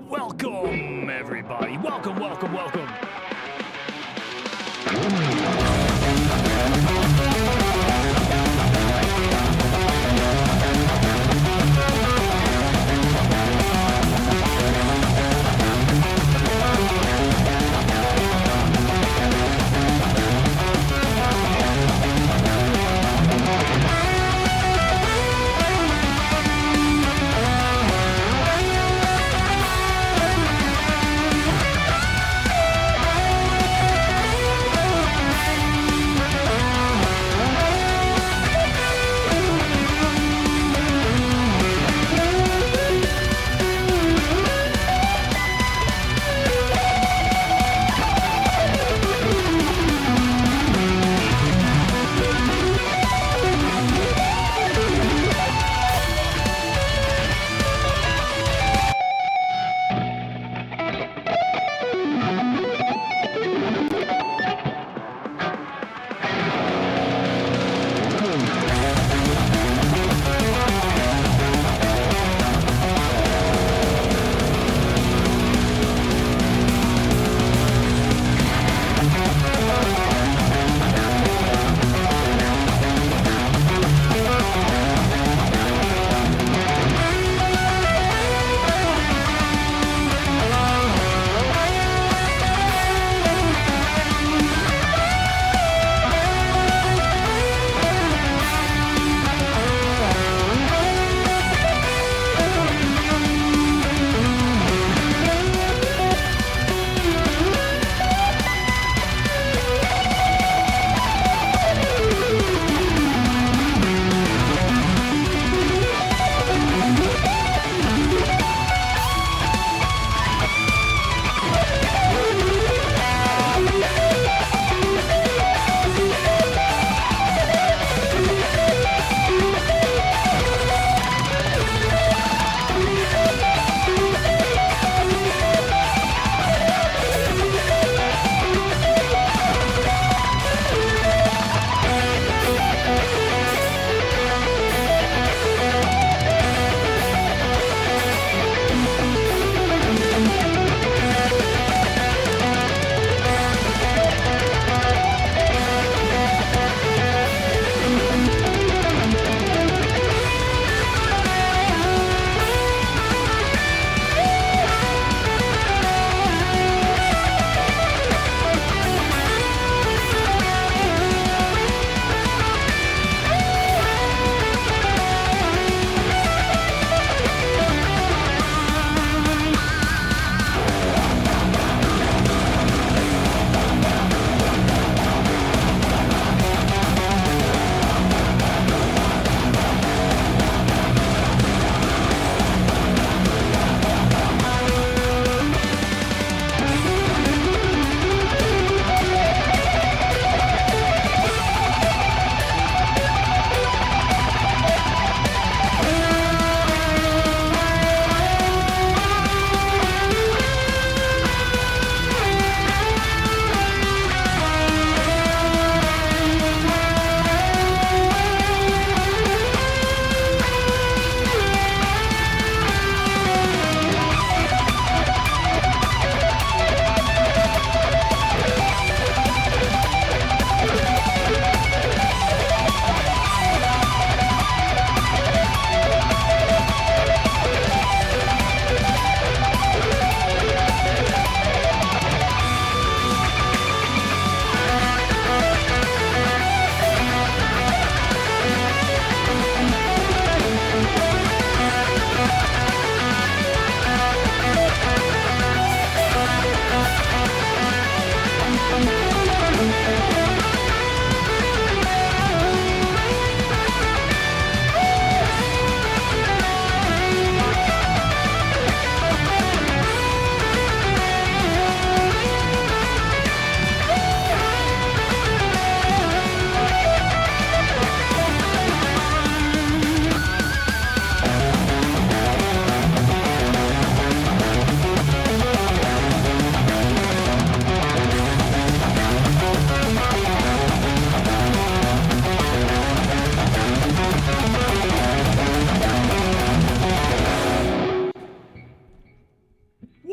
Welcome, everybody. Welcome, welcome, welcome.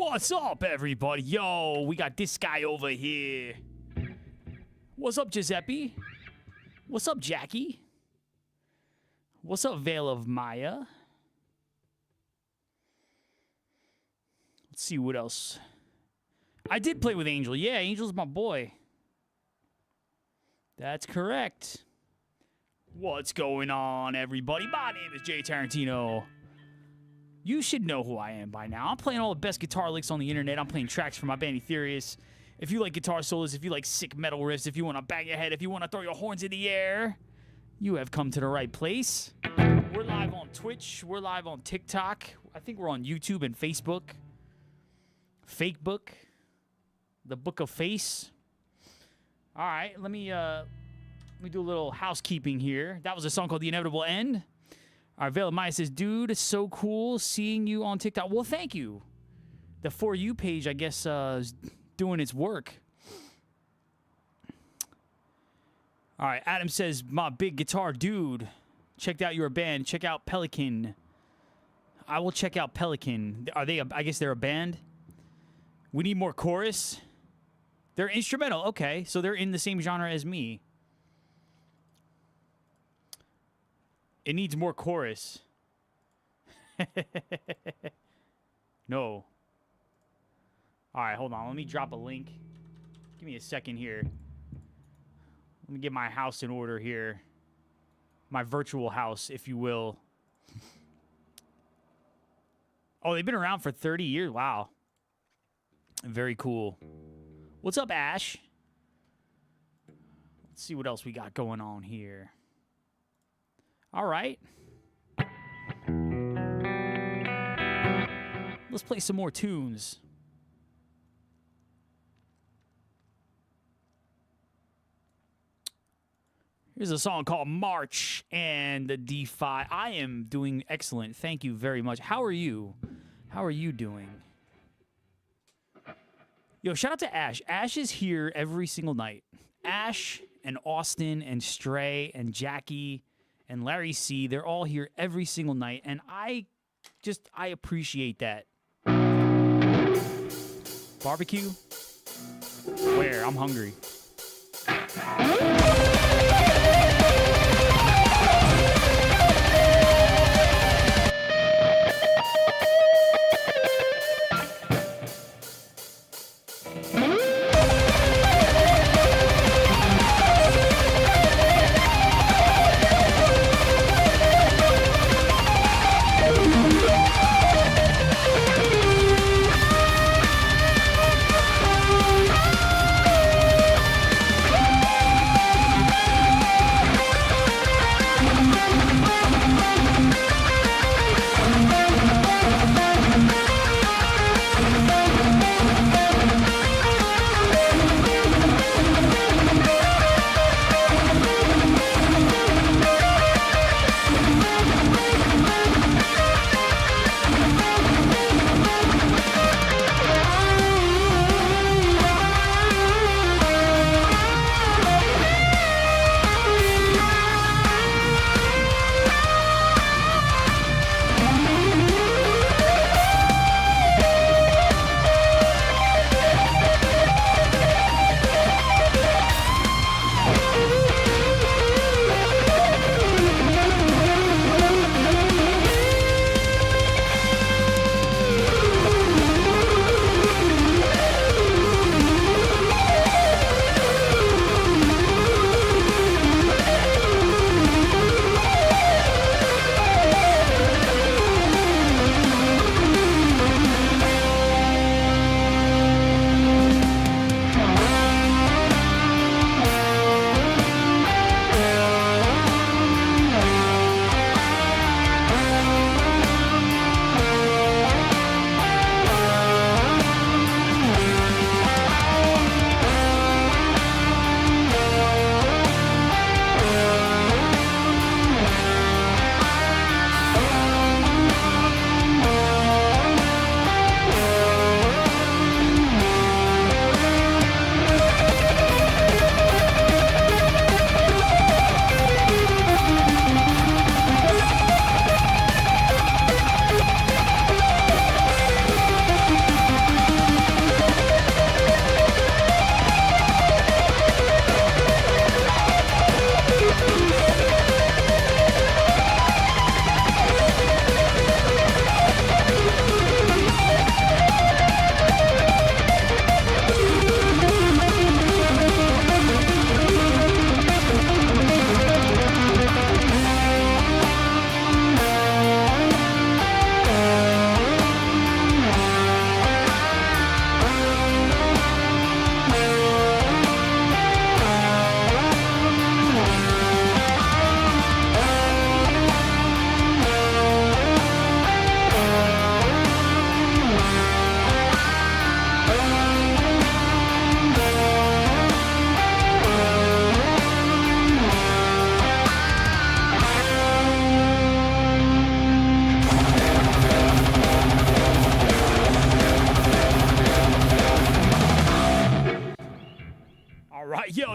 What's up, everybody? Yo, we got this guy over here. What's up, Giuseppe? What's up, Jackie? What's up, Veil of Maya? Let's see what else. I did play with Angel. Yeah, Angel's my boy. That's correct. What's going on, everybody? My name is Jay Tarantino. You should know who I am by now. I'm playing all the best guitar licks on the internet. I'm playing tracks from my band Etherius. If you like guitar solos, if you like sick metal riffs, if you want to bang your head, if you want to throw your horns in the air, you have come to the right place. We're live on Twitch. We're live on TikTok. I think we're on YouTube and Facebook. Fake book. The Book of Face. All right, let me do a little housekeeping here. That was a song called The Inevitable End. All right, Veil of Maya says, dude, it's so cool seeing you on TikTok. Well, thank you. The For You page, I guess, is doing its work. All right, Adam says, my big guitar dude. Checked out your band. Check out Pelican. I will check out Pelican. Are they, I guess they're a band? We need more chorus. They're instrumental. Okay, so they're in the same genre as me. It needs more chorus. No. All right, hold on. Let me drop a link. Give me a second here. Let me get my house in order here. My virtual house, if you will. Oh, they've been around for 30 years. Wow. Very cool. What's up, Ash? Let's see what else we got going on here. All right. Let's play some more tunes. Here's a song called March and the D5. I am doing excellent. Thank you very much. How are you? How are you doing? Yo, shout out to Ash. Ash is here every single night. Ash and Austin and Stray and Jackie and Larry C, they're all here every single night, and I appreciate that. Barbecue? Where? I'm hungry.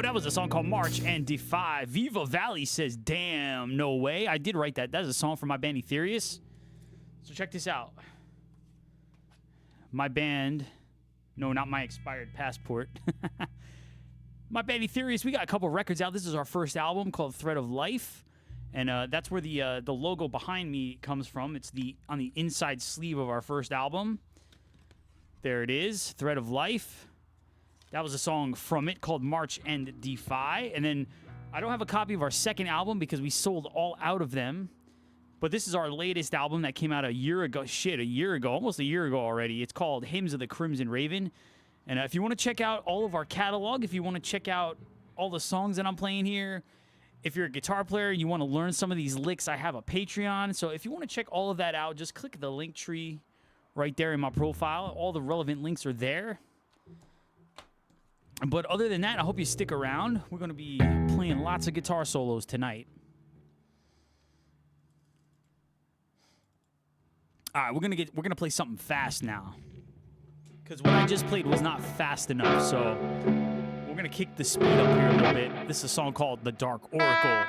That was a song called March and Defy. Viva Valley says, damn, no way. I did write that. That is a song from my band Etherius. So check this out. My band, no, not my expired passport. My band Etherius, we got a couple records out. This is our first album called Thread of Life. And that's where the logo behind me comes from. It's on the inside sleeve of our first album. There it is, Thread of Life. That was a song from it called March and Defy. And then I don't have a copy of our second album because we sold all out of them. But this is our latest album that came out a year ago. Almost a year ago already. It's called Hymns of the Crimson Raven. And if you want to check out all of our catalog, if you want to check out all the songs that I'm playing here, if you're a guitar player and you want to learn some of these licks, I have a Patreon. So if you want to check all of that out, just click the link tree right there in my profile. All the relevant links are there. But other than that, I hope you stick around. We're going to be playing lots of guitar solos tonight. All right, we're gonna play something fast now, because what I just played was not fast enough. So we're gonna kick the speed up here a little bit. This is a song called "The Dark Oracle."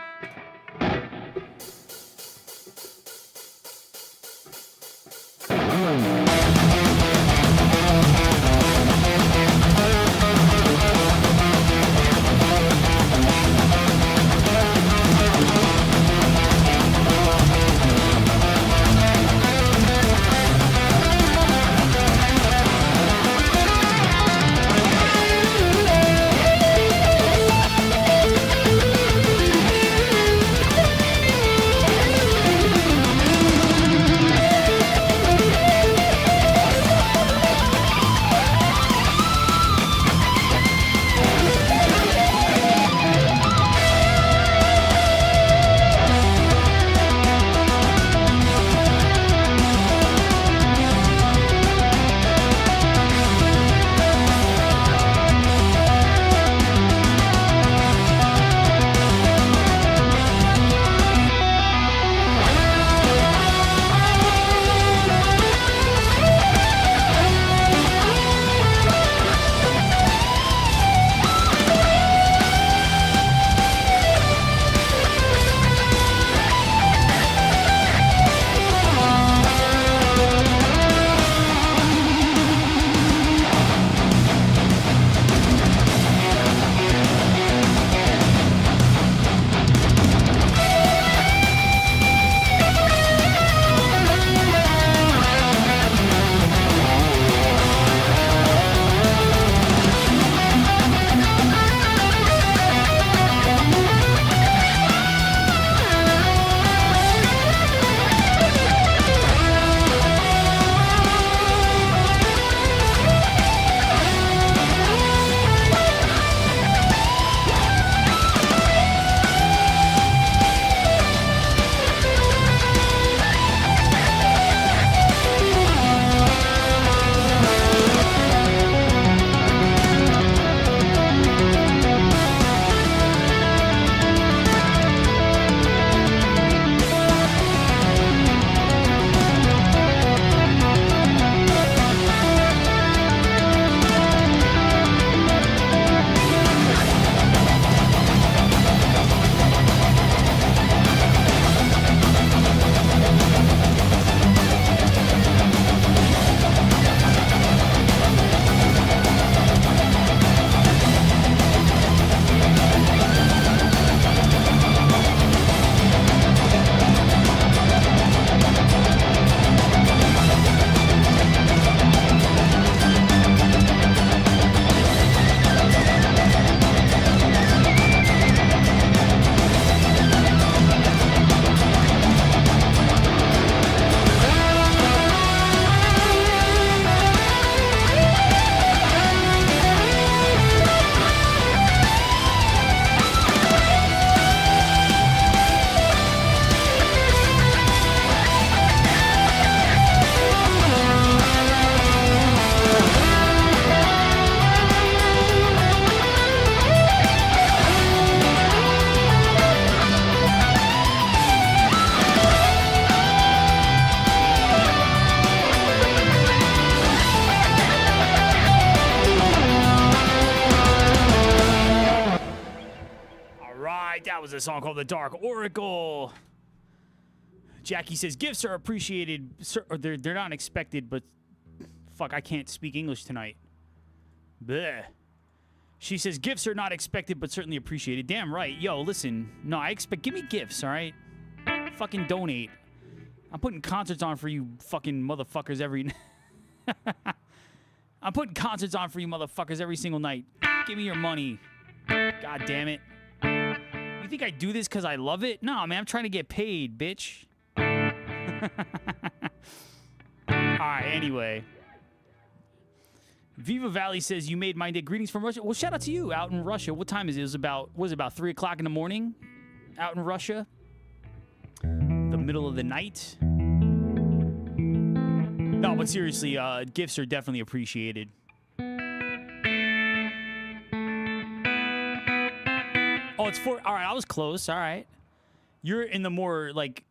was a song called The Dark Oracle. Jackie says, gifts are appreciated, or they're not expected, but fuck, I can't speak English tonight. Bleh. She says, gifts are not expected, but certainly appreciated. Damn right. Yo, listen. No, give me gifts, all right? Fucking donate. I'm putting concerts on for you fucking motherfuckers every... I'm putting concerts on for you motherfuckers every single night. Give me your money. God damn it. You think I do this because I love it? No, man, I'm trying to get paid, bitch. Alright, anyway. Viva Valley says, you made my day. Greetings from Russia. Well, shout out to you out in Russia. What time is it? It was about 3 o'clock in the morning out in Russia? The middle of the night? No, but seriously, gifts are definitely appreciated. Oh, it's 4. All right, I was close. All right. You're in the more, like,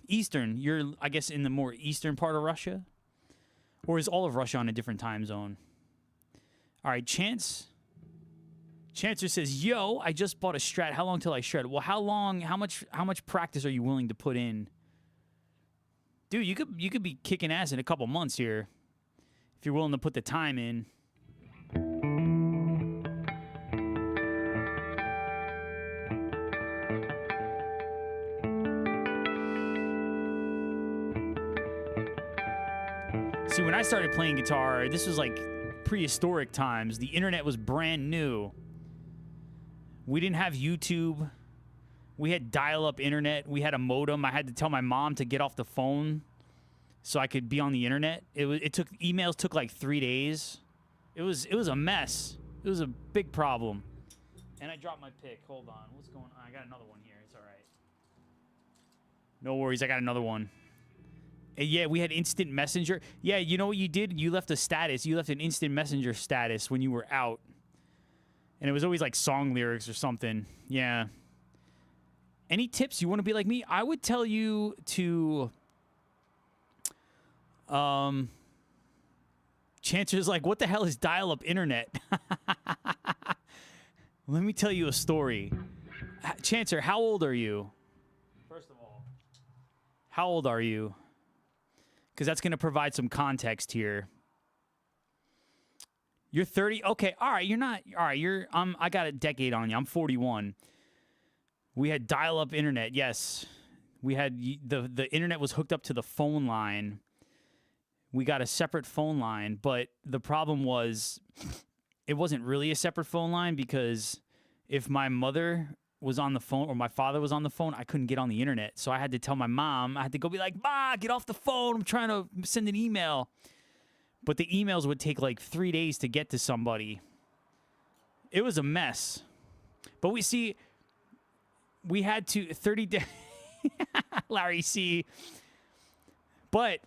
eastern. You're, I guess, in the more eastern part of Russia? Or is all of Russia on a different time zone? All right, Chancer says, yo, I just bought a Strat. How long till I shred? Well, how much practice are you willing to put in? Dude, you could be kicking ass in a couple months here if you're willing to put the time in. See, when I started playing guitar, this was like prehistoric times. The internet was brand new. We didn't have YouTube. We had dial-up internet. We had a modem. I had to tell my mom to get off the phone so I could be on the internet. Emails took like 3 days. It was a mess. It was a big problem. And I dropped my pick. Hold on. What's going on? I got another one here. It's all right. No worries. I got another one. Yeah, we had instant messenger. Yeah, you know what you did? You left a status. You left an instant messenger status when you were out. And it was always like song lyrics or something. Yeah. Any tips? You want to be like me? I would tell you to... Chancer's like, what the hell is dial-up internet? Let me tell you a story. Chancer, how old are you? First of all, how old are you? Because that's going to provide some context here. You're 30? Okay, all right, you're not... All right, I got a decade on you. I'm 41. We had dial-up internet, yes. We had... The internet was hooked up to the phone line. We got a separate phone line, but the problem was it wasn't really a separate phone line because if my mother was on the phone or my father was on the phone, I couldn't get on the internet. So I had to tell my mom, I had to go be like, Ma, get off the phone. I'm trying to send an email. But the emails would take like 3 days to get to somebody. It was a mess. But we had to 30 days. Larry C. But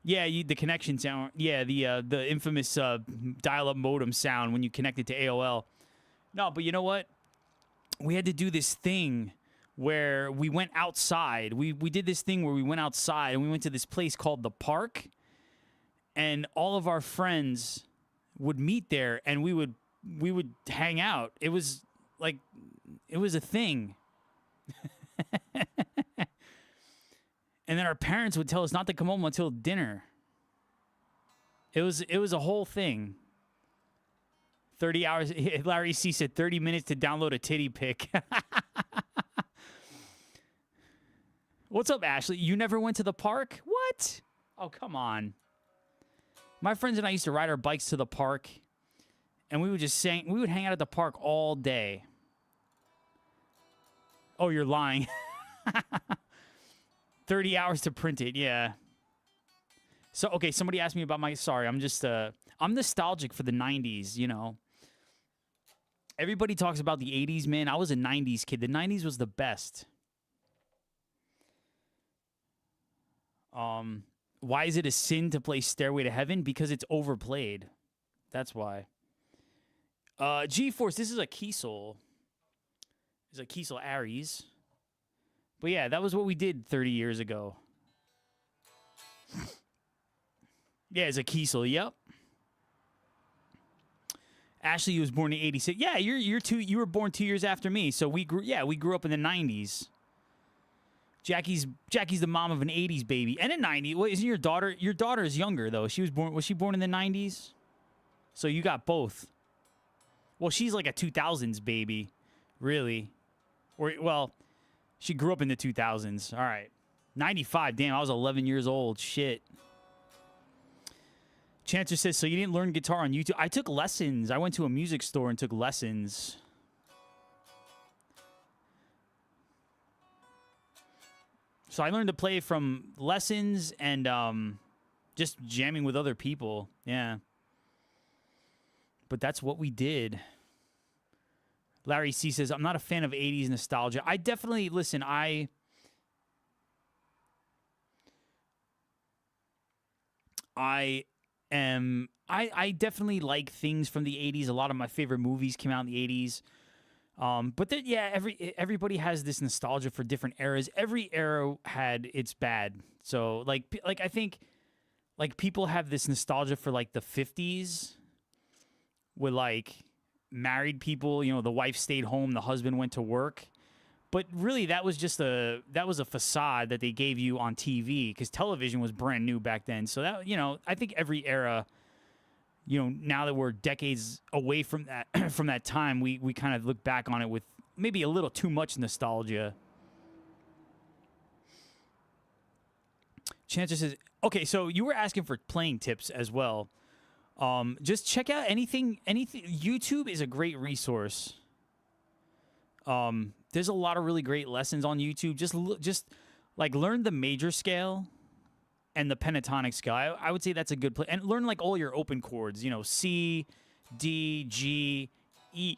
yeah, the connection sound. Yeah, the infamous dial-up modem sound when you connected to AOL. No, but you know what? We had to do this thing where we went outside. We did this thing where we went outside and we went to this place called the park, and all of our friends would meet there and we would hang out. It was a thing. And then our parents would tell us not to come home until dinner. It was a whole thing. 30 hours. Larry C said 30 minutes to download a titty pic. What's up, Ashley? You never went to the park? What? Oh, come on. My friends and I used to ride our bikes to the park, and we would hang out at the park all day. Oh, you're lying. 30 hours to print it, yeah. So, okay, somebody asked me about sorry, I'm just, I'm nostalgic for the 90s, you know. Everybody talks about the 80s, man. I was a 90s kid. The 90s was the best. Why is it a sin to play Stairway to Heaven? Because it's overplayed. That's why. GeForce, this is a Kiesel. This is a Kiesel Aries. But yeah, that was what we did 30 years ago. Yeah, it's a Kiesel, yep. Ashley was born in 86. Yeah, you were born 2 years after me. So we grew up in the 90s. Jackie's the mom of an 80s baby and a 90s. What, isn't your daughter? Your daughter is younger though. Was she born in the 90s? So you got both. Well, she's like a 2000s baby, really. Or well, she grew up in the 2000s. All right. 95. Damn, I was 11 years old. Shit. Chancer says, so you didn't learn guitar on YouTube? I took lessons. I went to a music store and took lessons. So I learned to play from lessons and just jamming with other people. Yeah. But that's what we did. Larry C says, I'm not a fan of 80s nostalgia. I definitely, listen, I definitely like things from the 80s. A lot of my favorite movies came out in the 80s. But yeah, everybody has this nostalgia for different eras. Every era had its bad. So like I think like people have this nostalgia for like the 50s with like married people, you know, the wife stayed home, the husband went to work. But really that was a facade that they gave you on TV because television was brand new back then. So that, you know, I think every era, you know, now that we're decades away from that from that time, we kind of look back on it with maybe a little too much nostalgia. Chancer says, okay, so you were asking for playing tips as well. Just check out anything. YouTube is a great resource. There's a lot of really great lessons on YouTube. Just like learn the major scale and the pentatonic scale. I would say that's a good play. And learn like all your open chords, you know, C, D, G, E,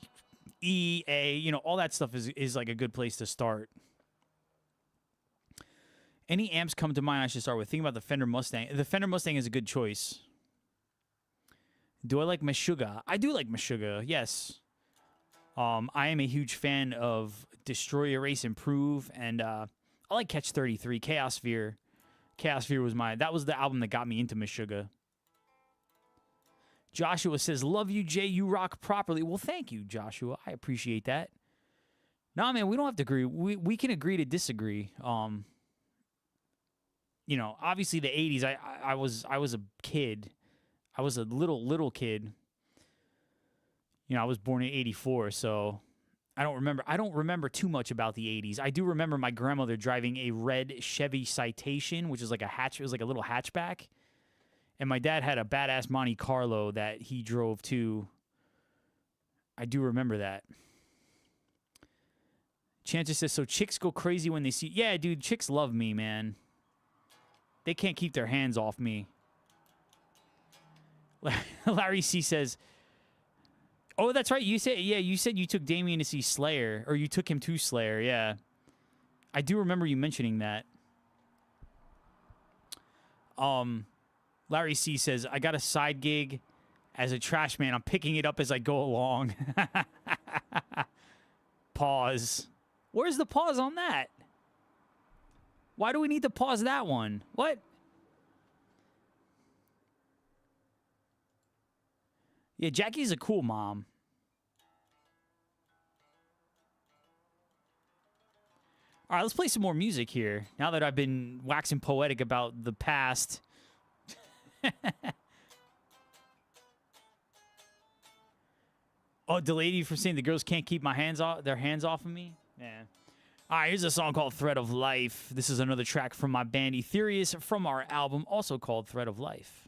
A, you know, all that stuff is like a good place to start. Any amps come to mind I should start with? Think about the Fender Mustang. The Fender Mustang is a good choice. Do I like Meshuggah? I do like Meshuggah, yes. I am a huge fan of Destroy, Erase, Improve, and I like Catch 33, Chaos Sphere. Chaos Sphere was the album that got me into Meshuggah. Joshua says, love you, Jay, you rock properly. Well, thank you, Joshua. I appreciate that. No, man, we don't have to agree. We can agree to disagree. You know, obviously the 80s, I was a kid. I was a little kid. You know, I was born in 84, so I don't remember too much about the 80s. I do remember my grandmother driving a red Chevy Citation, which is like it was like a little hatchback. And my dad had a badass Monte Carlo that he drove too. I do remember that. Chancer says, so chicks go crazy when they see... Yeah, dude, chicks love me, man. They can't keep their hands off me. Larry C says... Oh, that's right. You said you took Damien to see Slayer, or you took him to Slayer. Yeah, I do remember you mentioning that. Larry C says, I got a side gig as a trash man. I'm picking it up as I go along. Pause. Where's the pause on that? Why do we need to pause that one? What? Yeah, Jackie's a cool mom. All right, let's play some more music here. Now that I've been waxing poetic about the past. Oh, delayed you from saying the girls can't keep their hands off of me? Yeah. All right, here's a song called Thread of Life. This is another track from my band Etherius from our album, also called Thread of Life.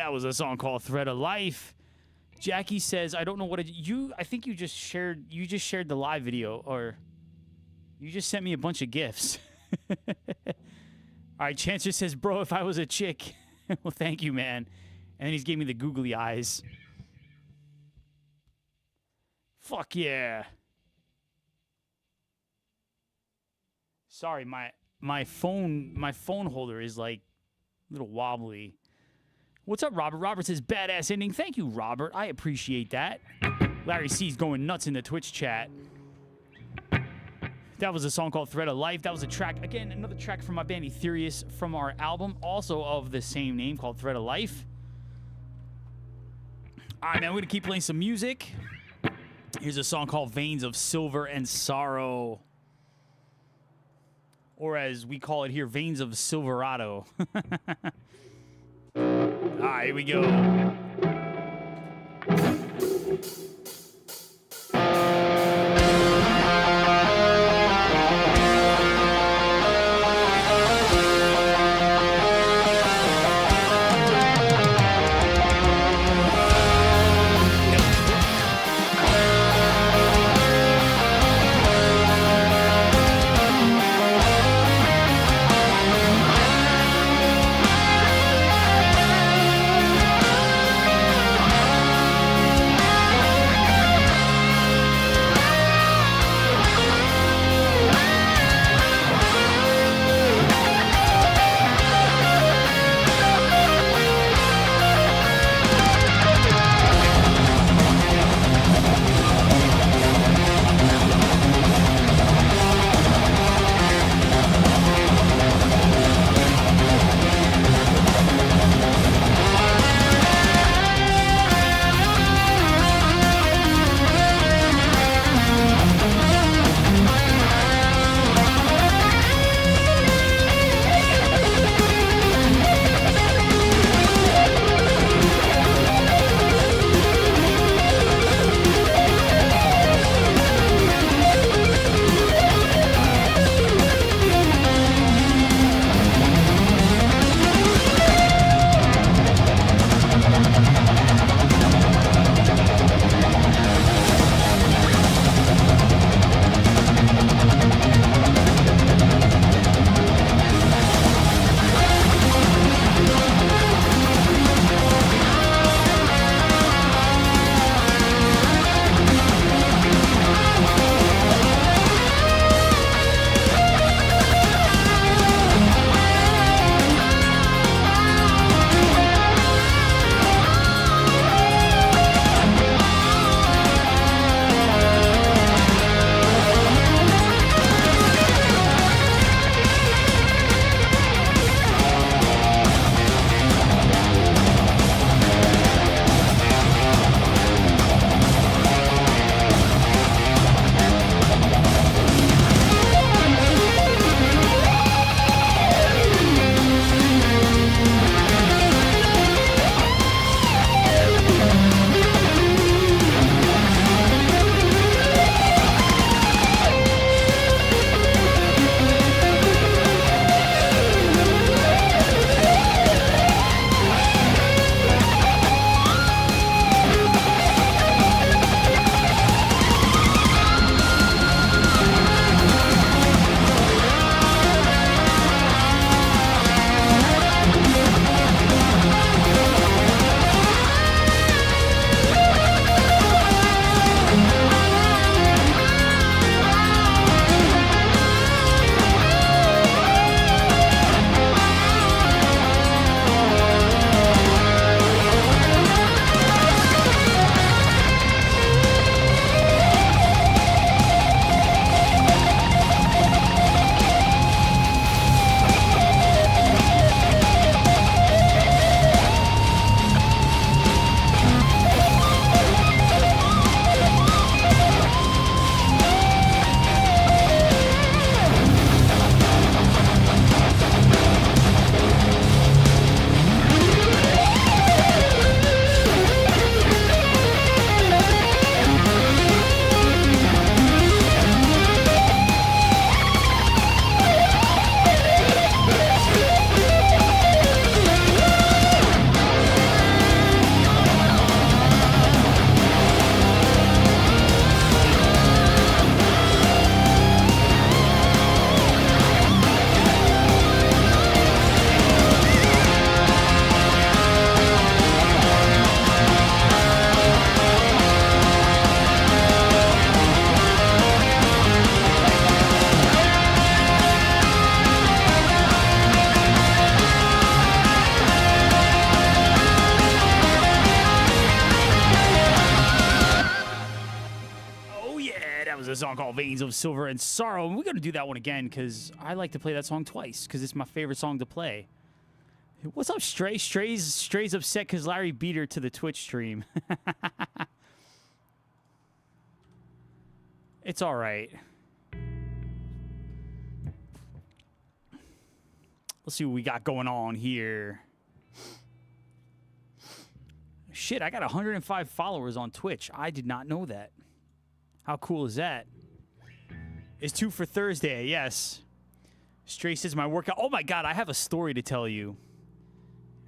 that was a song called Thread of Life. Jackie says, I don't know what I think you just shared the live video, or you just sent me a bunch of gifts. All right, Chancer says, bro, if I was a chick. Well, thank you, man. And then he's gave me the googly eyes. Fuck yeah. Sorry, my phone holder is like a little wobbly. What's up, Robert? Robert says, badass ending. Thank you, Robert. I appreciate that. Larry C's going nuts in the Twitch chat. That was a song called Thread of Life. That was a track, again, another track from my band Etherius from our album, also of the same name, called Thread of Life. All right, man, we're going to keep playing some music. Here's a song called Veins of Silver and Sorrow. Or as we call it here, Veins of Silverado. All right, here we go. a song called Veins of Silver and Sorrow. And we're going to do that one again because I like to play that song twice because it's my favorite song to play. What's up, Stray? Stray's upset because Larry beat her to the Twitch stream. It's all right. Let's see what we got going on here. Shit, I got 105 followers on Twitch. I did not know that. How cool is that? It's 2 for Thursday, yes. Stray says my workout. Oh my God, I have a story to tell you.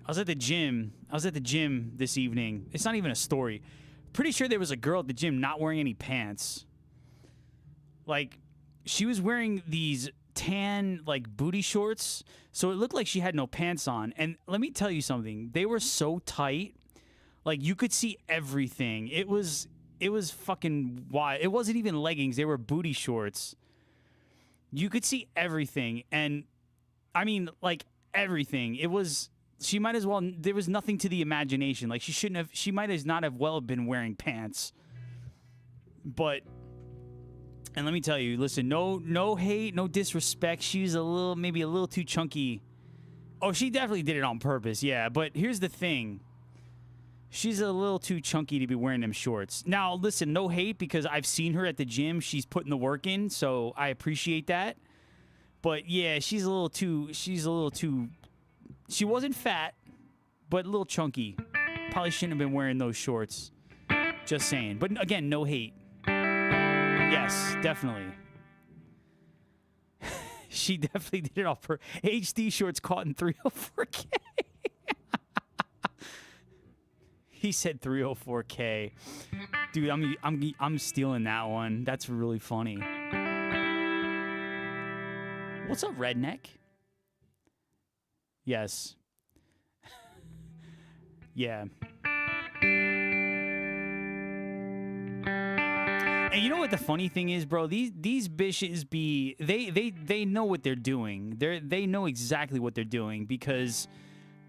I was at the gym. This evening. It's not even a story. Pretty sure there was a girl at the gym not wearing any pants. Like, she was wearing these tan, like, booty shorts. So it looked like she had no pants on. And let me tell you something. They were so tight. Like, you could see everything. It was fucking wild. It wasn't even leggings. They were booty shorts. You could see everything. And, I mean, like, everything. It was... She might as well... There was nothing to the imagination. Like, she shouldn't have... She might as not have well been wearing pants. But... And let me tell you, listen, no hate, no disrespect. She's maybe a little too chunky. Oh, she definitely did it on purpose, yeah. But here's the thing. She's a little too chunky to be wearing them shorts. Now, listen, no hate because I've seen her at the gym. She's putting the work in, so I appreciate that. But yeah, she's a little too... She wasn't fat, but a little chunky. Probably shouldn't have been wearing those shorts. Just saying. But again, no hate. Yes, definitely. She definitely did it off her HD shorts caught in 304K. He said 304K. Dude, I'm stealing that one. That's really funny. What's up, redneck? Yes. Yeah. And you know what the funny thing is, bro? These bitches be they know what they're doing. They know exactly what they're doing because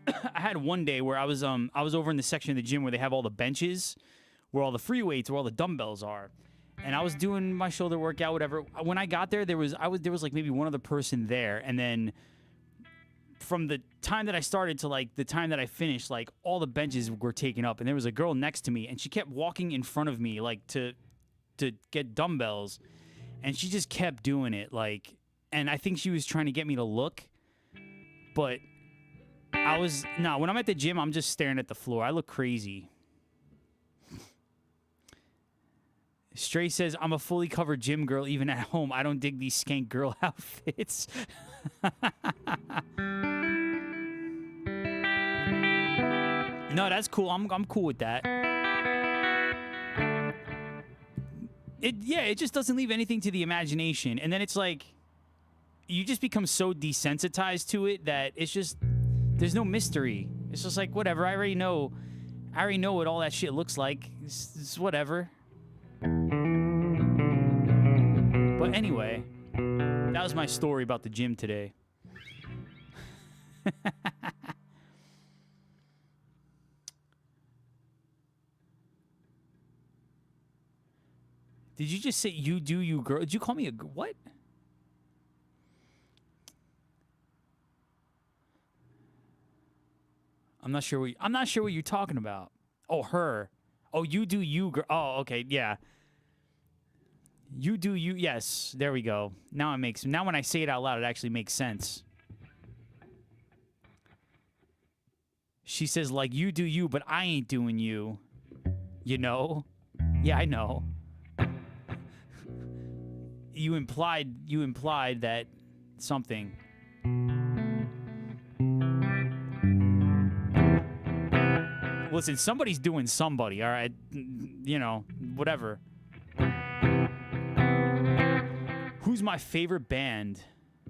I had one day where I was over in the section of the gym where they have all the benches, where all the free weights, where all the dumbbells are. And I was doing my shoulder workout, whatever. When I got there, there was like maybe one other person there, and then from the time that I started to like the time that I finished, like all the benches were taken up, and there was a girl next to me, and she kept walking in front of me like to get dumbbells, and she just kept doing it, like, and I think she was trying to get me to look, but when I'm at the gym, I'm just staring at the floor. I look crazy. Stray says, I'm a fully covered gym girl even at home. I don't dig these skank girl outfits. No, that's cool. I'm cool with that. It just doesn't leave anything to the imagination. And then it's like, you just become so desensitized to it that it's just, there's no mystery. It's just like, whatever, I already know what all that shit looks like. It's whatever. But anyway, that was my story about the gym today. Did you just say you do you girl? Did you call me a what? I'm not sure what you're talking about. Oh, her. Oh, you do you girl. Oh, okay, yeah. You do you. Yes, there we go. Now when I say it out loud, it actually makes sense. She says like you do you, but I ain't doing you. You know? Yeah, I know. You implied that something. Listen, somebody's doing somebody, all right? You know, whatever. Who's my favorite band?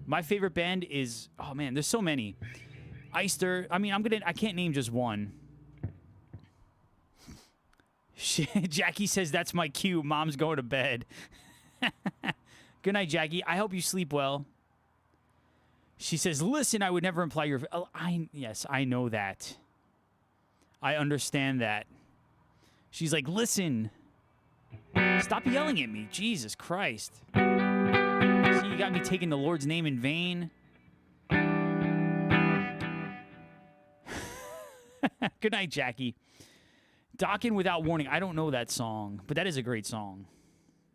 My favorite band is, oh man, there's so many. Eister. I mean, I can't name just one. Jackie says that's my cue. Mom's going to bed. Good night, Jackie. I hope you sleep well. She says, listen, I would never imply your... Yes, I know that. I understand that. She's like, listen. Stop yelling at me. Jesus Christ. See, you got me taking the Lord's name in vain. Good night, Jackie. Docking Without Warning. I don't know that song, but that is a great song.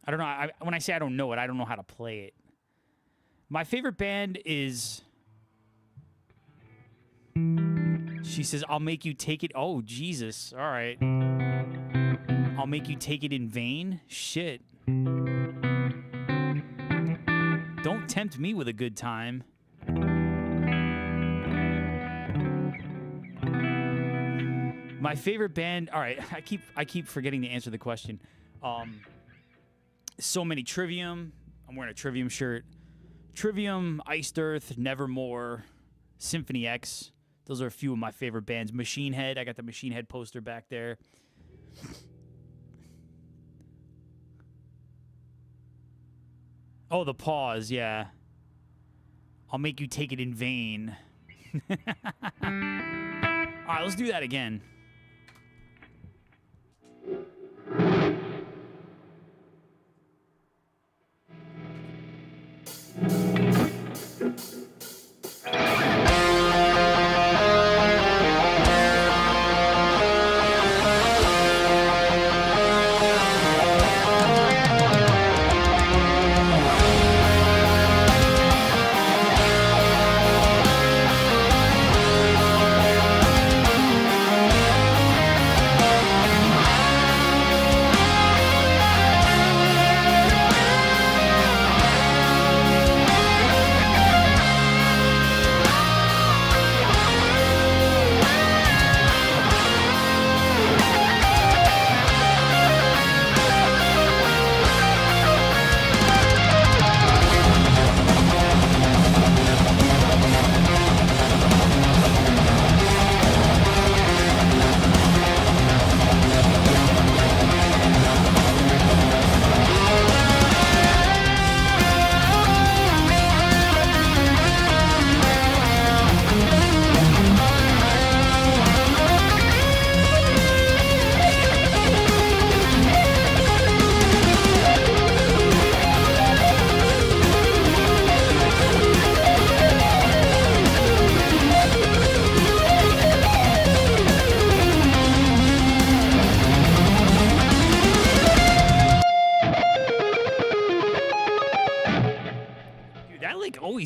I don't know. When I say I don't know it, I don't know how to play it. My favorite band is... She says, I'll make you take it... Oh, Jesus. All right. I'll make you take it in vain? Shit. Don't tempt me with a good time. My favorite band... All right, I keep forgetting to answer the question. So many. Trivium. I'm wearing a Trivium shirt. Trivium, Iced Earth, Nevermore, Symphony X. Those are a few of my favorite bands. Machine Head. I got the Machine Head poster back there. Oh, the pause, yeah. I'll make you take it in vain. All right, let's do that again.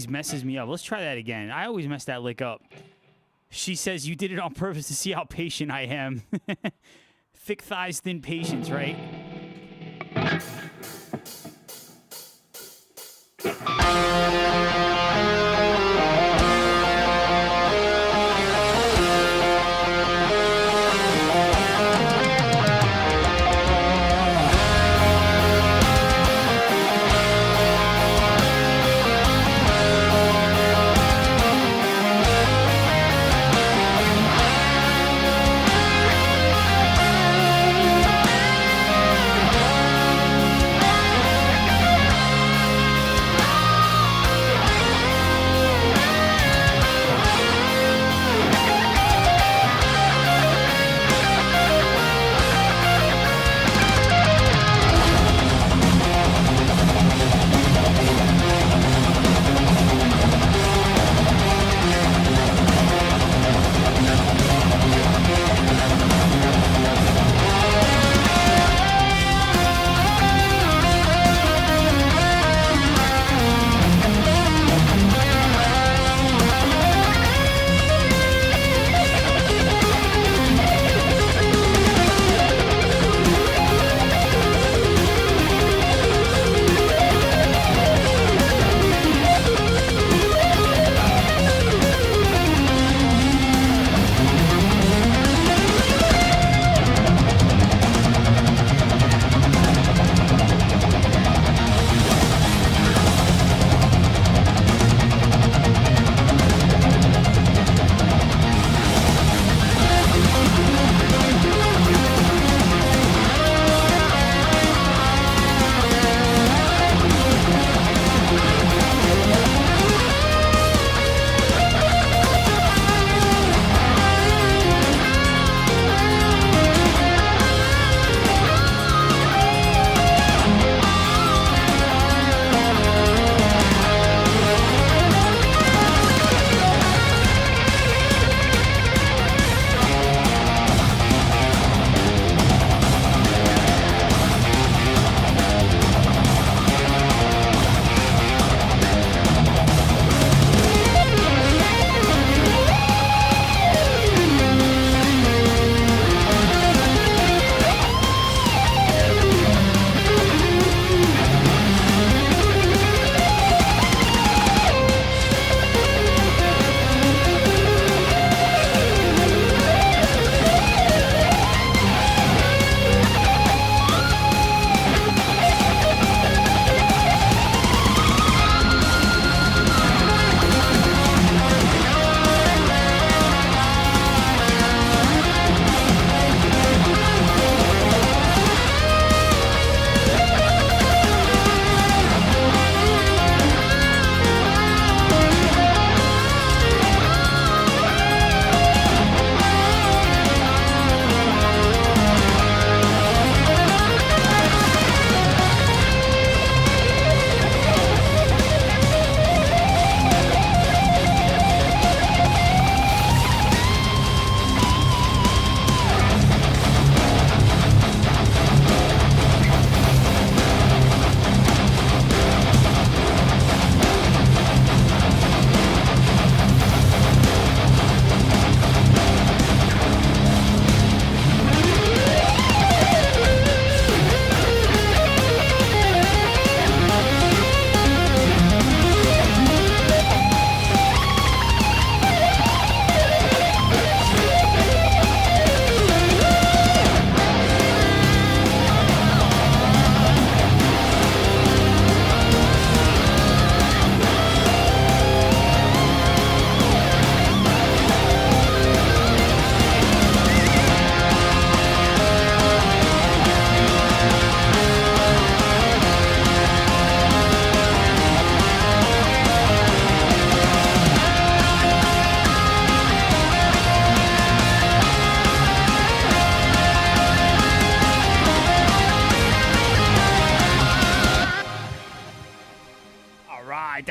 Messes me up. Let's try that again. I always mess that lick up. She says, you did it on purpose to see how patient I am. Thick thighs, thin patience, right?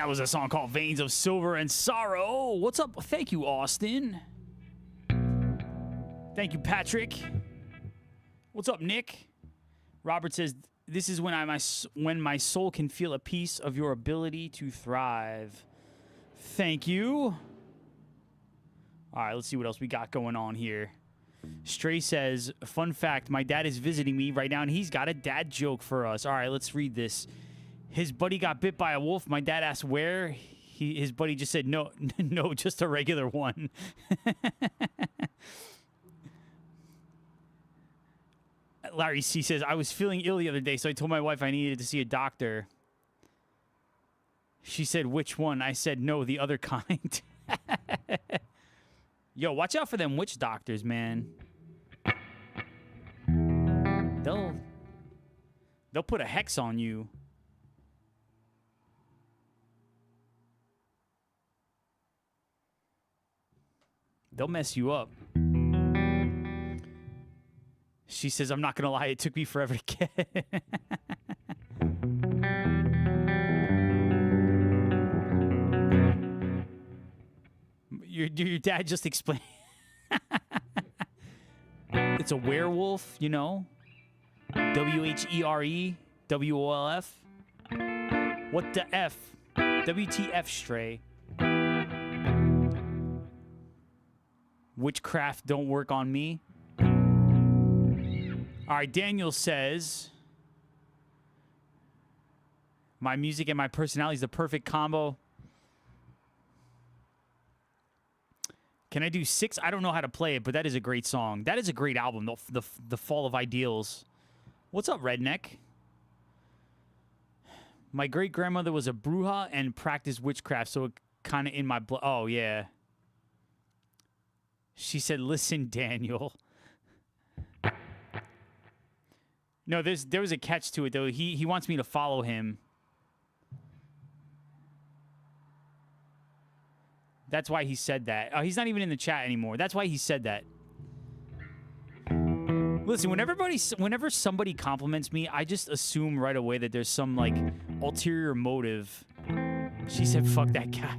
That was a song called Veins of Silver and Sorrow. What's up? Thank you, Austin. Thank you, Patrick. What's up, Nick? Robert says, this is when my soul can feel a piece of your ability to thrive. Thank you. All right, let's see what else we got going on here. Stray says, fun fact, my dad is visiting me right now, and he's got a dad joke for us. All right, let's read this. His buddy got bit by a wolf. My dad asked where. His buddy just said, no, no, just a regular one. Larry C. says, I was feeling ill the other day, so I told my wife I needed to see a doctor. She said, which one? I said, no, the other kind. Yo, watch out for them witch doctors, man. They'll put a hex on you. They'll mess you up. She says, I'm not going to lie, it took me forever to get. Your dad just explained. It's a werewolf, you know? WHERE, WOLF. What the F? WTF, Stray. Witchcraft don't work on me. All right, Daniel says, my music and my personality is the perfect combo. Can I do 6? I don't know how to play it, but that is a great song. That is a great album, The Fall of Ideals. What's up, Redneck? My great-grandmother was a bruja and practiced witchcraft, so it kind of in my blood. Oh, yeah. She said, listen, Daniel. No, there was a catch to it, though. He wants me to follow him. That's why he said that. Oh, he's not even in the chat anymore. That's why he said that. Listen, whenever somebody compliments me, I just assume right away that there's some, like, ulterior motive. She said, fuck that guy.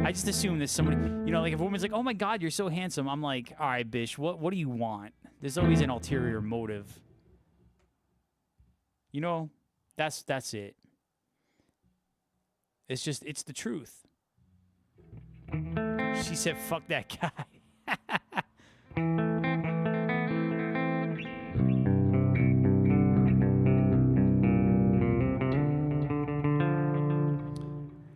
I just assume that somebody, you know, like if a woman's like, oh my God, you're so handsome. I'm like, all right, bitch, what do you want? There's always an ulterior motive. You know, that's it. It's the truth. She said, fuck that guy.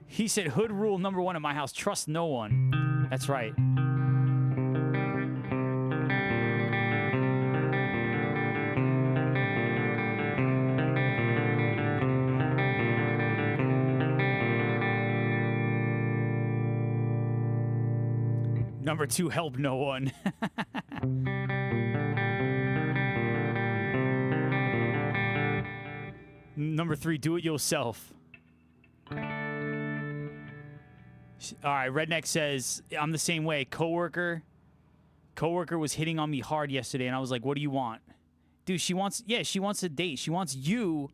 He said, hood rule number 1 in my house, trust no one. That's right. Number 2, help no one. Number 3, do it yourself. All right, Redneck says, I'm the same way. Coworker was hitting on me hard yesterday, and I was like, what do you want? Dude, she wants a date. She wants you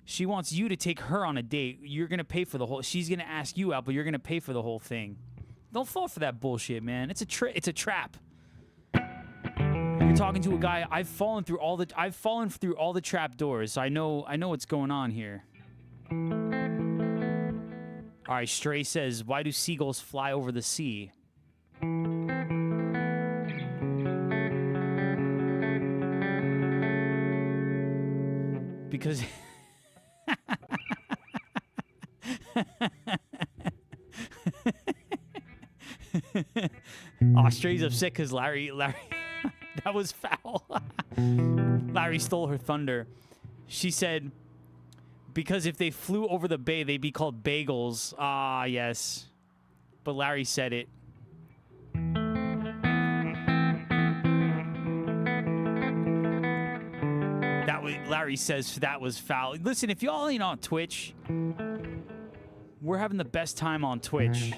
to take her on a date. You're going to pay for the whole, she's going to ask you out, but you're going to pay for the whole thing. Don't fall for that bullshit, man. It's a trap. You're talking to a guy, I've fallen through all the trap doors, so I know what's going on here. All right, Stray says, why do seagulls fly over the sea? Because... Oh, Stray's upset because Larry, that was foul. Larry stole her thunder. She said... Because if they flew over the bay, they'd be called bagels. Ah, yes. But Larry said it. Larry says that was foul. Listen, if y'all ain't on Twitch, we're having the best time on Twitch.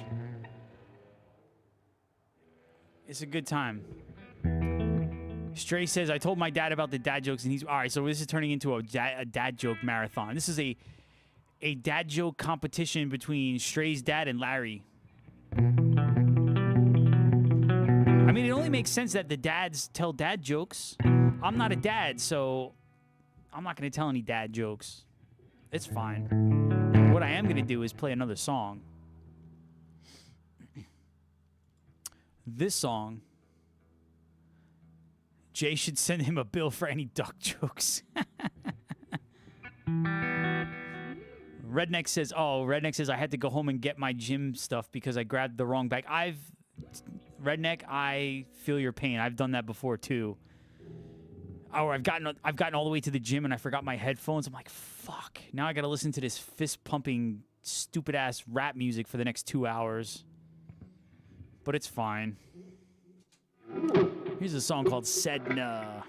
It's a good time. Stray says, I told my dad about the dad jokes, and he's... All right, so this is turning into a dad joke marathon. This is a a dad joke competition between Stray's dad and Larry. I mean, it only makes sense that the dads tell dad jokes. I'm not a dad, so I'm not going to tell any dad jokes. It's fine. What I am going to do is play another song. This song, Jay should send him a bill for any duck jokes. Redneck says, I had to go home and get my gym stuff because I grabbed the wrong bag. Redneck, I feel your pain. I've done that before too. Or I've gotten all the way to the gym and I forgot my headphones. I'm like, fuck. Now I got to listen to this fist-pumping, stupid-ass rap music for the next 2 hours. But it's fine. Here's a song called Sedna.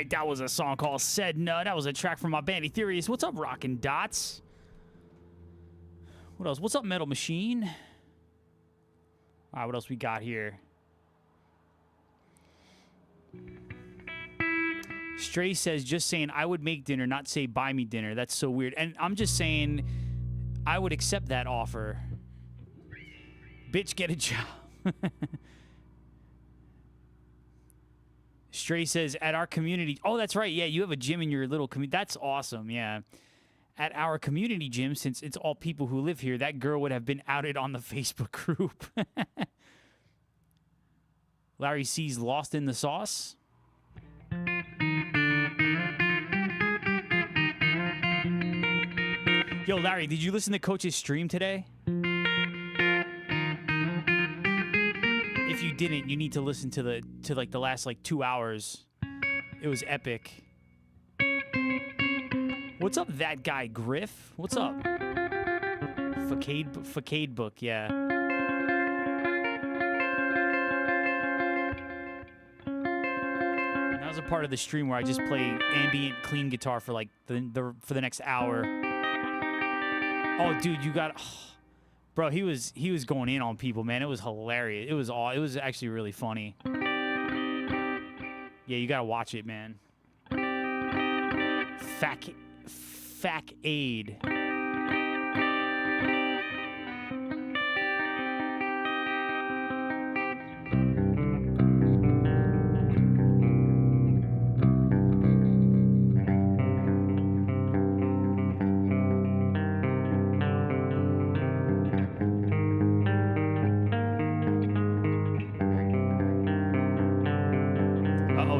That was a song called Sedna. That was a track from my band Etherius. What's up, Rockin' Dots? What else? What's up, Metal Machine? All right, what else we got here? Stray says, just saying I would make dinner, not say buy me dinner. That's so weird. And I'm just saying I would accept that offer. Bitch, get a job. Stray says, at our community... Oh, that's right. Yeah, you have a gym in your little community. That's awesome, yeah. At our community gym, since it's all people who live here, that girl would have been outed on the Facebook group. Larry C's Lost in the Sauce. Yo, Larry, did you listen to Coach's stream today? If you didn't, you need to listen to the last like 2 hours. It was epic. What's up, that guy Griff? What's up? Facade book, yeah. That was a part of the stream where I just play ambient clean guitar for like for the next hour. Oh, dude, you got, bro. He was going in on people, man. It was hilarious. It was actually really funny. Yeah, you gotta watch it, man. Fac aid.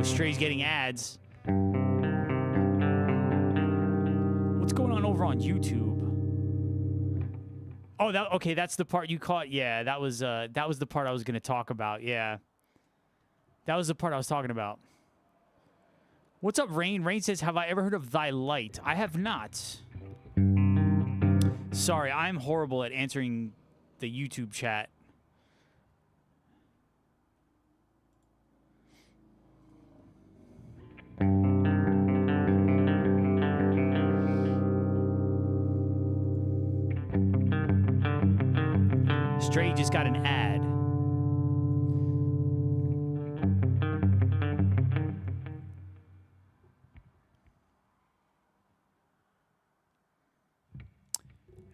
Stray's getting ads. What's going on over on YouTube? Oh, okay. That's the part you caught. Yeah, that was the part I was going to talk about. Yeah, that was the part I was talking about. What's up, Rain? Rain says, "Have I ever heard of Thy Light?" I have not. Sorry, I'm horrible at answering the YouTube chat. Stray just got an ad.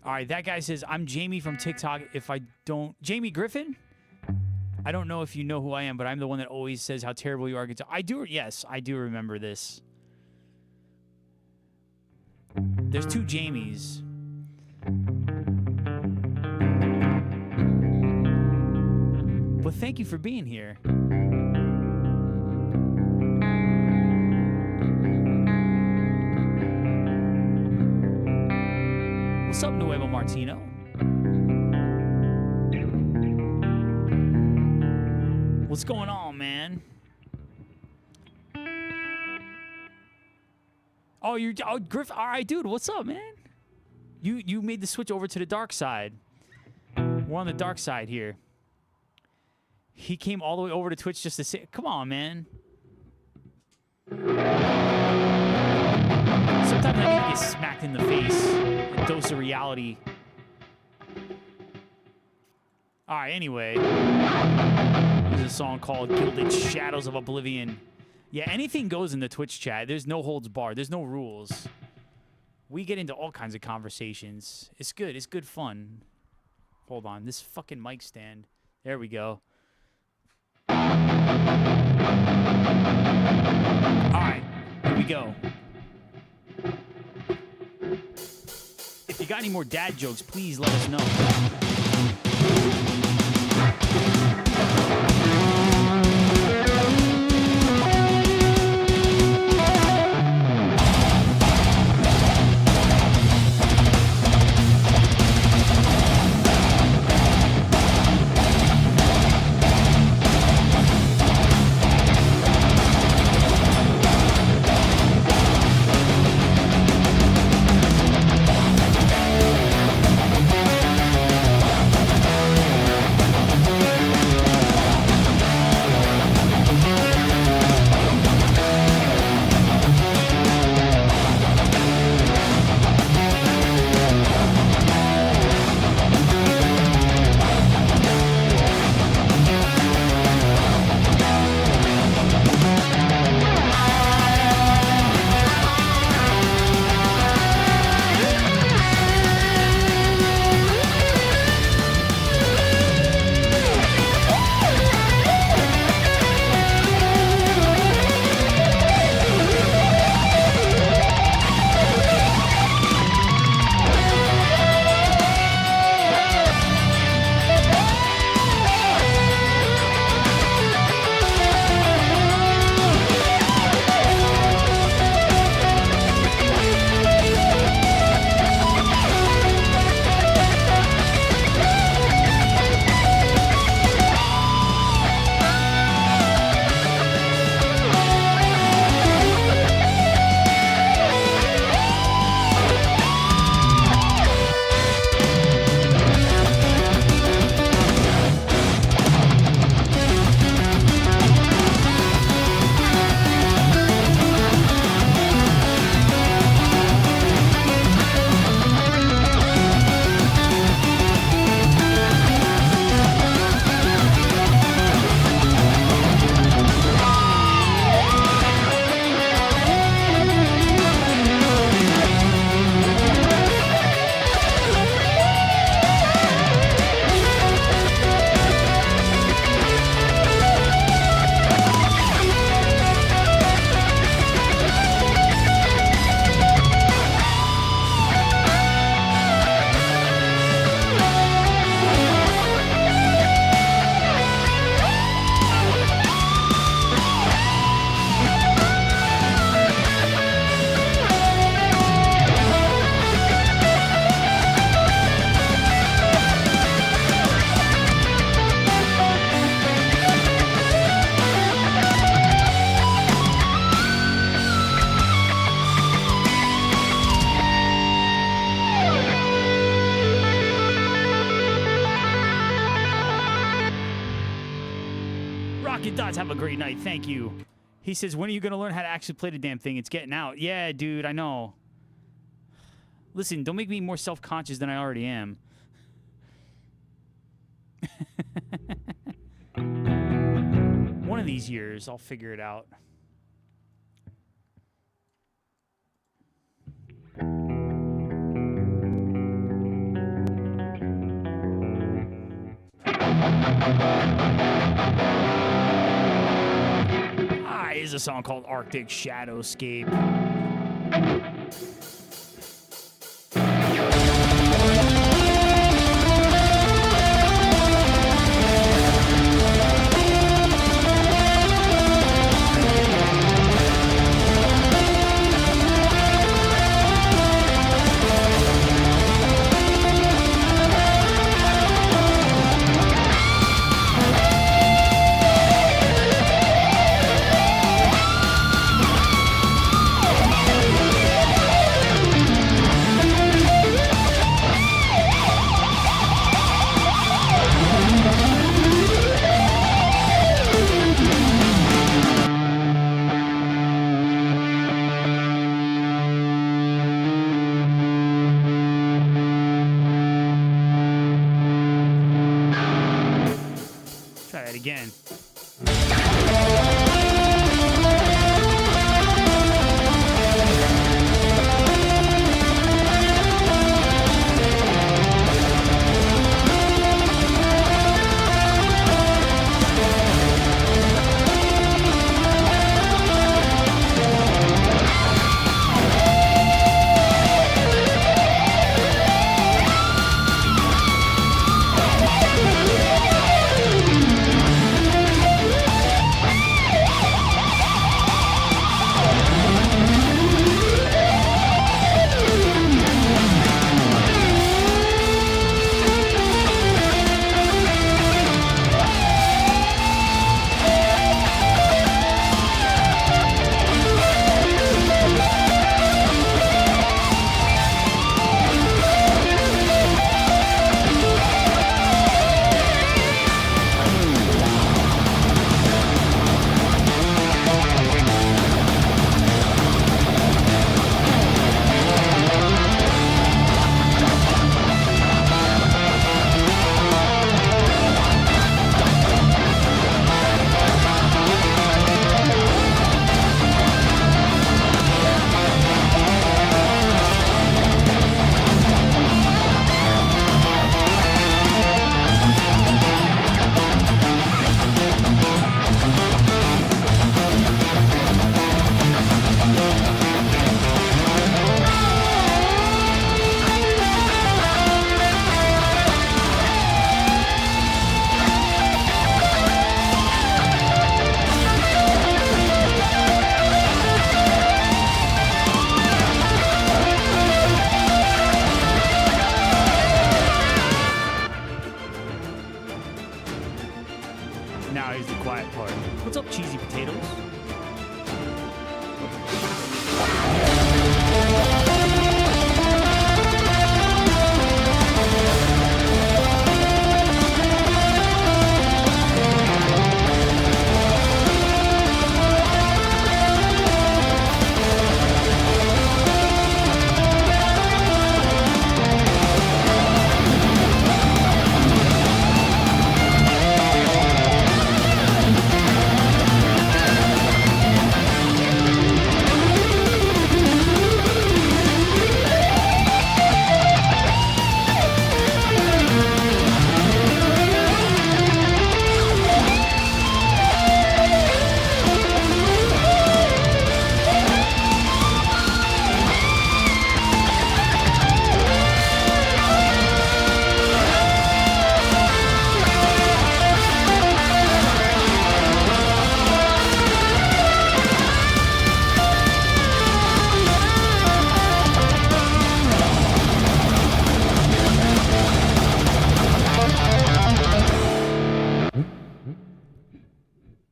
All right, that guy says, "I'm Jamie from TikTok. If I don't..." Jamie Griffin? I don't know if you know who I am, but I'm the one that always says how terrible you are. I do, yes, I do remember this. There's two Jamies. But thank you for being here. What's up, Nuevo Martino? What's going on, man? Oh, Griff. All right, dude. What's up, man? You made the switch over to the dark side. We're on the dark side here. He came all the way over to Twitch just to say, "Come on, man." Sometimes I need to get smacked in the face. A dose of reality. All right, anyway. There's a song called Gilded Shadows of Oblivion. Yeah, anything goes in the Twitch chat. There's no holds barred. There's no rules. We get into all kinds of conversations. It's good. It's good fun. Hold on. This fucking mic stand. There we go. All right. Here we go. If you got any more dad jokes, please let us know. Besides, have a great night. Thank you. He says, when are you going to learn how to actually play the damn thing? It's getting out. Yeah, dude, I know. Listen, don't make me more self-conscious than I already am. One of these years, I'll figure it out. Here's a song called Arctic Shadowscape. Again. Now here's the quiet part. What's up, cheesy potatoes?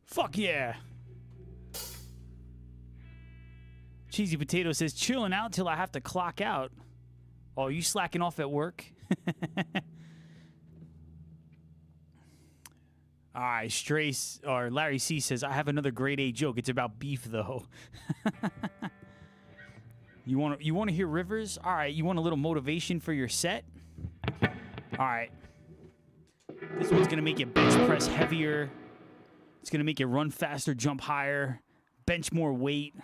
Fuck yeah. Cheesy Potato says, chilling out till I have to clock out. Oh, you slacking off at work? All right, or Larry C says, I have another grade A joke. It's about beef, though. You want to hear Rivers? All right, you want a little motivation for your set? All right. This one's going to make you bench press heavier. It's going to make you run faster, jump higher, bench more weight.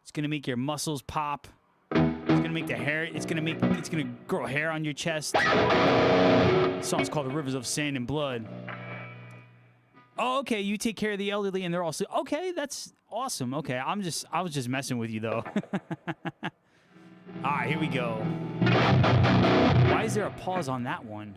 It's going to make your muscles pop. It's going to make the hair, it's going to grow hair on your chest. The song's called The Rivers of Sand and Blood. Oh, okay, you take care of the elderly and they're also okay, that's awesome. Okay, I was just messing with you though. All right, here we go. Why is there a pause on that one?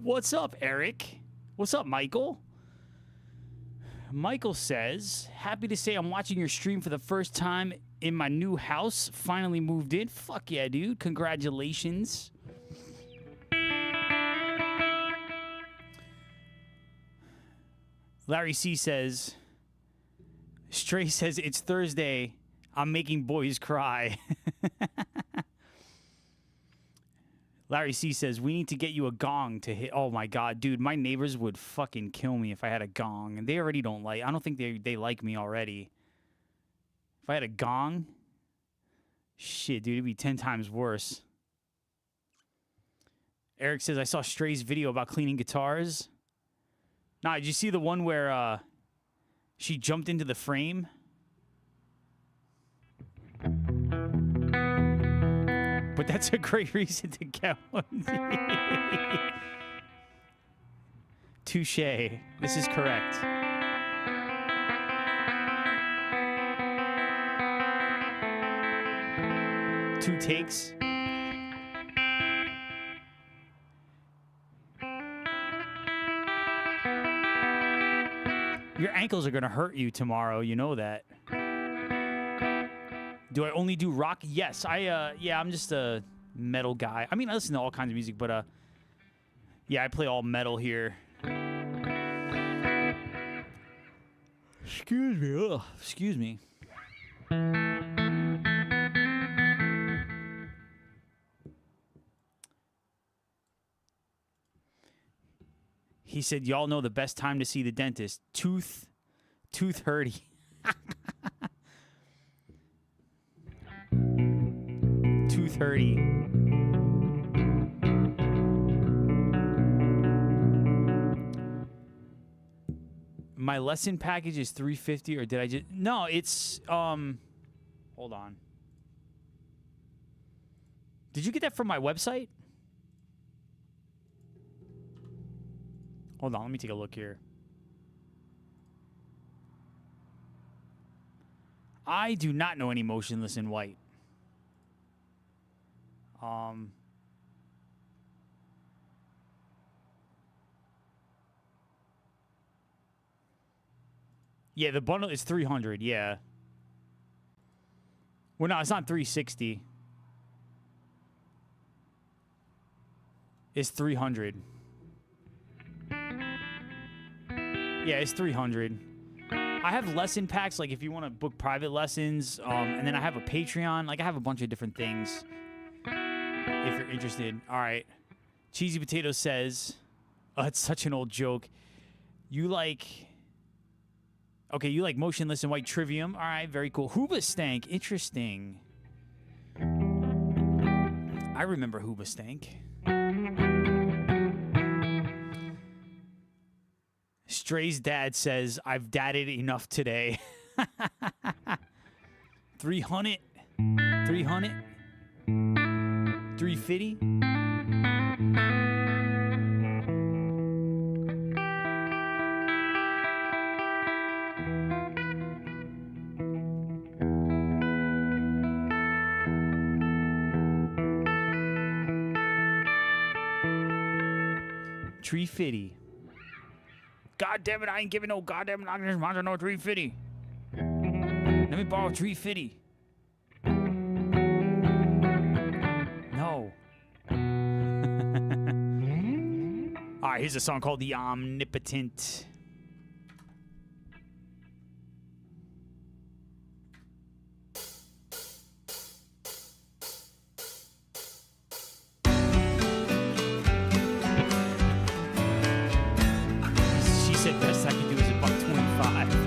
What's up, Eric? What's up, Michael? Michael says, happy to say I'm watching your stream for the first time in my new house. Finally moved in. Fuck yeah, dude. Congratulations. Larry C says, Stray says, it's Thursday. I'm making boys cry. Larry C says, we need to get you a gong to hit. Oh, my God, dude. My neighbors would fucking kill me if I had a gong. And they already don't like. I don't think they like me already. If I had a gong, Shit, dude, it'd be 10 times worse. Eric says, I saw Stray's video about cleaning guitars. Nah, did you see the one where she jumped into the frame? But that's a great reason to get one. Touche. This is correct. Two takes. Your ankles are going to hurt you tomorrow. You know that. Do I only do rock? Yes. Yeah, I'm just a metal guy. I mean, I listen to all kinds of music, but yeah, I play all metal here. Excuse me. Ugh. Excuse me. He said, y'all know the best time to see the dentist. Tooth hurty. 2:30. My lesson package is $350, or did I just... No, it's... Hold on. Did you get that from my website? Hold on, let me take a look here. I do not know any Motionless in White. Yeah, the bundle is $300, yeah. Well, no, it's not $360. It's $300. Yeah, it's $300. I have lesson packs, like if you want to book private lessons, and then I have a Patreon. Like I have a bunch of different things if you're interested. All right. Cheesy Potato says, oh, it's such an old joke. You like Motionless in White Trivium. All right, very cool. Hoobastank, interesting. I remember Hoobastank. Stray's dad says, I've dadded enough today. 300? 300? 350? $350. God damn it, I ain't giving no goddamn knockers monster no $350. Let me borrow $350. No. Alright, here's a song called The Omnipotent. Best I can do is $1.25.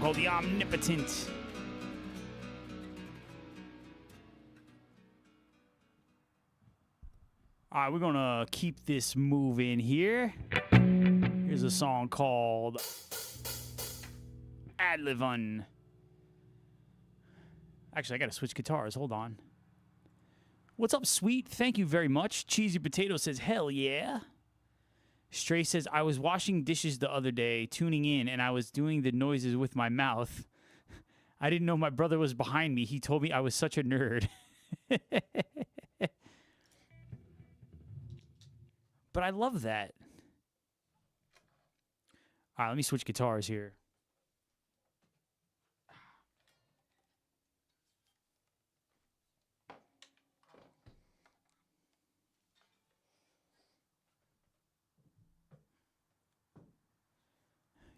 all-powerful, the omnipotent. All right, we're going to keep this moving here. Here's a song called Adlivun. Actually, I got to switch guitars. Hold on. What's up, sweet? Thank you very much. Cheesy Potato says, hell yeah. Stray says, I was washing dishes the other day, tuning in, and I was doing the noises with my mouth. I didn't know my brother was behind me. He told me I was such a nerd. But I love that. All right, let me switch guitars here.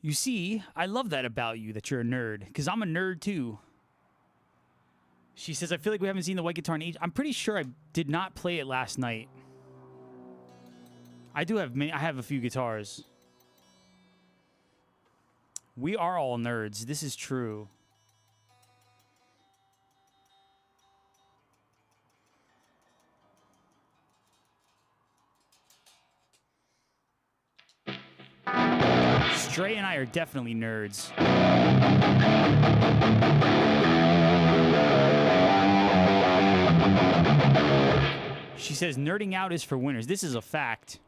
You see, I love that about you, that you're a nerd, because I'm a nerd too. She says, I feel like we haven't seen the white guitar in age. I'm pretty sure I did not play it last night. I have a few guitars. We are all nerds. This is true. Stray and I are definitely nerds. She says, nerding out is for winners. This is a fact.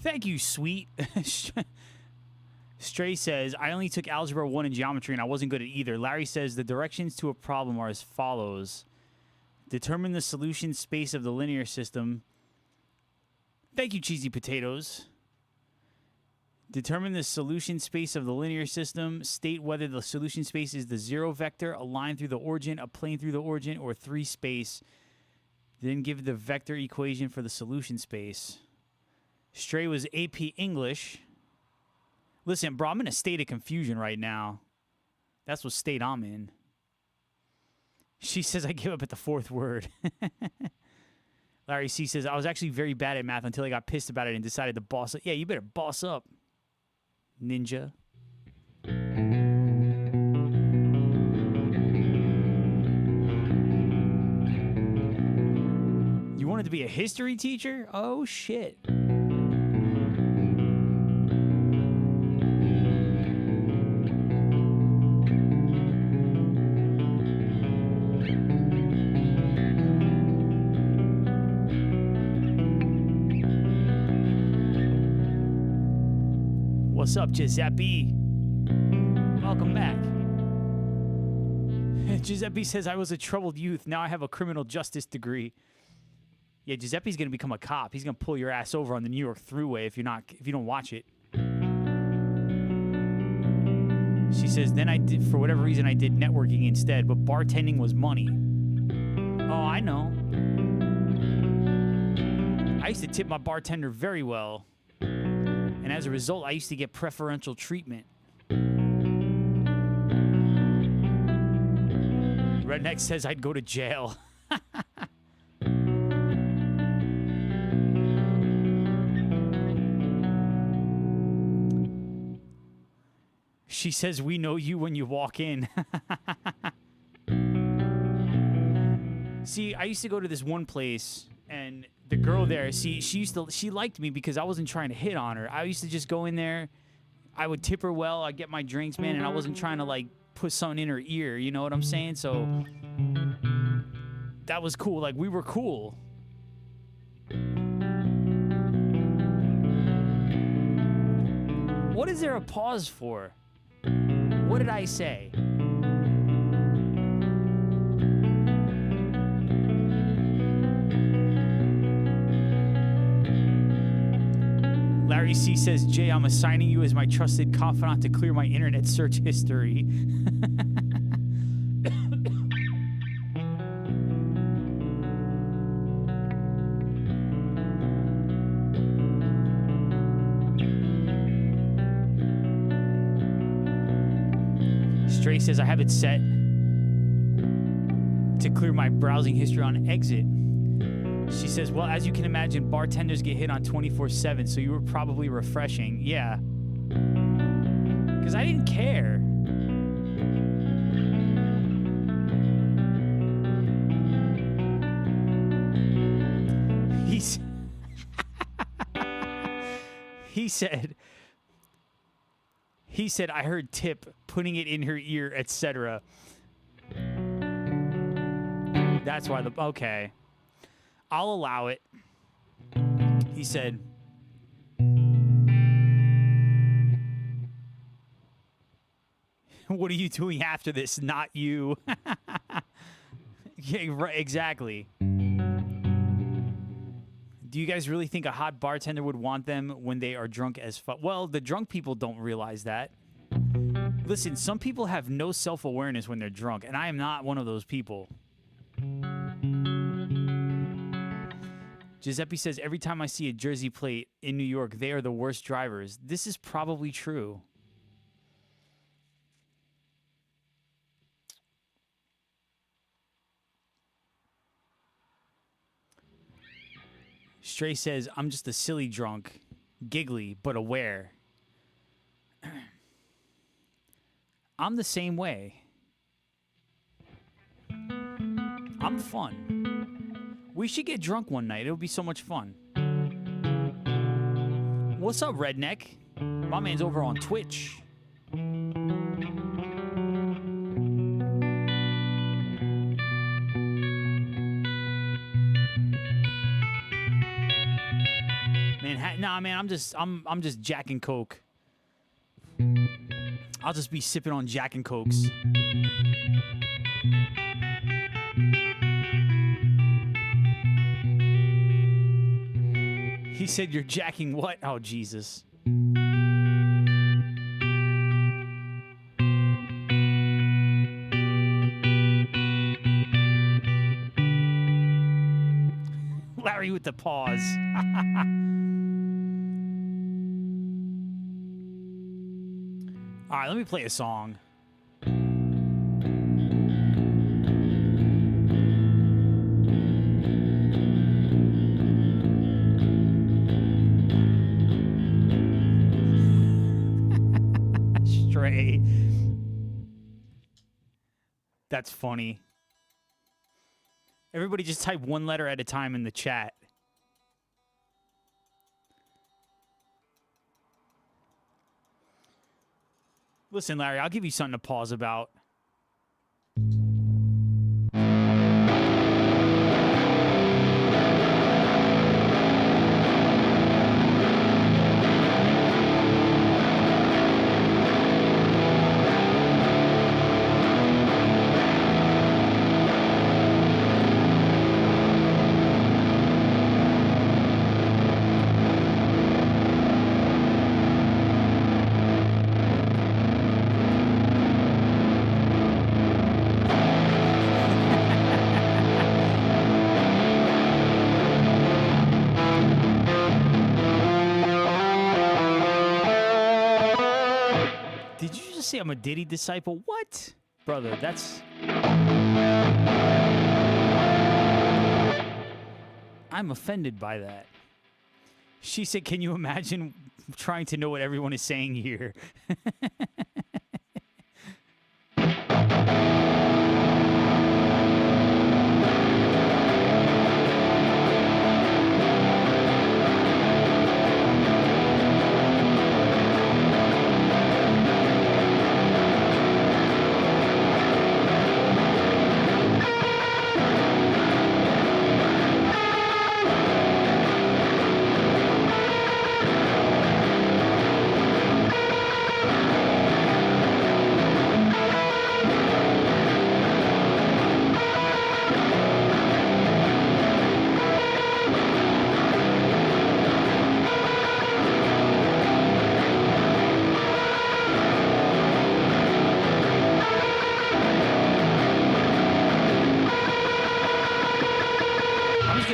Thank you, sweet. Stray says, I only took Algebra 1 and Geometry, and I wasn't good at either. Larry says, the directions to a problem are as follows. Determine the solution space of the linear system. Thank you, Cheesy Potatoes. Determine the solution space of the linear system. State whether the solution space is the 0 vector, a line through the origin, a plane through the origin, or 3 space. Then give the vector equation for the solution space. Stray was AP English. Listen, bro, I'm in a state of confusion right now. That's what state I'm in. She says I give up at the 4th word. Larry C says, I was actually very bad at math until I got pissed about it and decided to boss up. Yeah, you better boss up, ninja. You wanted to be a history teacher? Oh, shit. What's up, Giuseppe? Welcome back. Giuseppe says, I was a troubled youth. Now I have a criminal justice degree. Yeah, Giuseppe's going to become a cop. He's going to pull your ass over on the New York Thruway if you don't watch it. She says, then I did, for whatever reason, I did networking instead, but bartending was money. Oh, I know. I used to tip my bartender very well. And as a result, I used to get preferential treatment. Redneck says I'd go to jail. She says, we know you when you walk in. See, I used to go to this one place, and the girl there, see, she liked me because I wasn't trying to hit on her. I used to just go in there. I would tip her well. I'd get my drinks, man, and I wasn't trying to, like, put something in her ear. You know what I'm saying? So that was cool. Like, we were cool. What is there a pause for? What did I say? Larry C says, Jay, I'm assigning you as my trusted confidant to clear my internet search history. Stray says, I have it set to clear my browsing history on exit. She says, well, as you can imagine, bartenders get hit on 24/7, so you were probably refreshing. Yeah. Because I didn't care. He said, I heard tip, putting it in her ear, etc. That's why okay. I'll allow it. He said, what are you doing after this? Not you. Yeah, right, exactly. Do you guys really think a hot bartender would want them when they are drunk as fuck? Well, the drunk people don't realize that. Listen, some people have no self-awareness when they're drunk, and I am not one of those people. Giuseppe says, every time I see a Jersey plate in New York, they are the worst drivers. This is probably true. Stray says, I'm just a silly drunk, giggly, but aware. I'm the same way. I'm fun. We should get drunk one night. It'll be so much fun. What's up, Redneck? My man's over on Twitch. Nah, man, I'm just Jack and Coke. I'll just be sipping on Jack and Cokes. He said you're jacking what? Oh, Jesus. Larry with the pause. All right, let me play a song. Stray. That's funny. Everybody just type one letter at a time in the chat. Listen, Larry, I'll give you something to pause about. Say I'm a Diddy disciple? What? Brother, that's... I'm offended by that. She said, can you imagine trying to know what everyone is saying here?